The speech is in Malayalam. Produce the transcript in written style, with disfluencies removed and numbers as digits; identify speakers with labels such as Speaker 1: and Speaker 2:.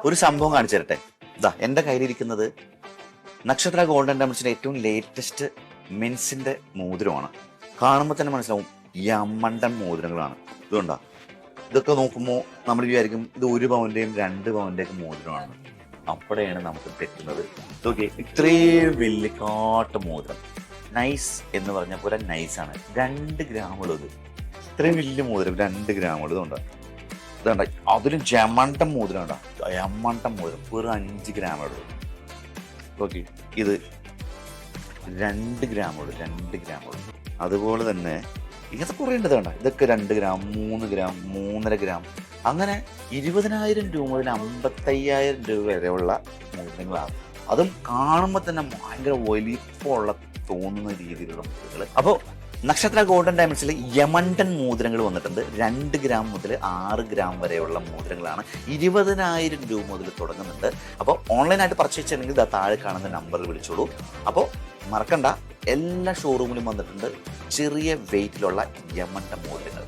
Speaker 1: ഒരു സംഭവം കാണിച്ചു തരട്ടെ. ഇതാ എൻ്റെ കയ്യിലിരിക്കുന്നത് നക്ഷത്ര ഗോൾഡൻ ഡയമണ്ട്സിന്റെ ഏറ്റവും ലേറ്റസ്റ്റ് മെൻസിന്റെ മോതിരമാണ്. കാണുമ്പോൾ തന്നെ മനസ്സിലാവും യമണ്ടൻ മോതിരങ്ങളാണ്. ഇതുകൊണ്ടാ, ഇതൊക്കെ നോക്കുമ്പോൾ നമ്മൾ വിചാരിക്കും ഇത് 1 പവന്റെയും 2 പവന്റെയും മോതിരമാണ്. അപ്പോഴാണ് നമുക്ക് തെറ്റുന്നത്. ഓക്കെ, ഇത്രയും വലിയ കാട്ട് മോതിരം, നൈസ് എന്ന് പറഞ്ഞ പോലെ നൈസാണ്. 2 ഗ്രാമുള്ളത്, ഇത്രയും വലിയ മോതിരം 2 ഗ്രാമുള്ളത്. ഇതുണ്ട, അതിലും ജമണ്ടൻ മോതിരം ഉണ്ടോ, ജമണ്ടൻ മോതിരം വെറും 5 ഗ്രാമുള്ളത്. ഓക്കെ, ഇത് 2 ഗ്രാമുള്ളൂ, 2 ഗ്രാമുള്ളൂ. അതുപോലെ തന്നെ ഇങ്ങനത്തെ കുറേ ഉണ്ട്. വേണ്ട, ഇതൊക്കെ 2 ഗ്രാം, 3 ഗ്രാം, 3.5 ഗ്രാം, അങ്ങനെ 20,000 രൂപ മുതൽ 55,000 രൂപ വരെയുള്ള മോതിരങ്ങളാണ്. അതും കാണുമ്പോൾ തന്നെ ഭയങ്കര വലിപ്പമുള്ള തോന്നുന്ന രീതിയിലുള്ള മോതിരങ്ങൾ. അപ്പോൾ നക്ഷത്ര ഗോൾഡൻ ഡയമണ്ട്സിൽ യമണ്ടൻ മോതിരങ്ങൾ വന്നിട്ടുണ്ട്. 2 ഗ്രാം മുതൽ 6 ഗ്രാം വരെയുള്ള മോതിരങ്ങളാണ്. 20,000 രൂപ മുതൽ തുടങ്ങുന്നുണ്ട്. അപ്പോൾ ഓൺലൈനായിട്ട് പർച്ചേസ് ചെയ്യണമെങ്കിൽ താഴെ കാണുന്ന നമ്പറിൽ വിളിച്ചോളൂ. അപ്പോൾ മറക്കണ്ട, എല്ലാ ഷോറൂമിലും വന്നിട്ടുണ്ട് ചെറിയ വെയിറ്റിലുള്ള യമണ്ടൻ മോതിരങ്ങൾ.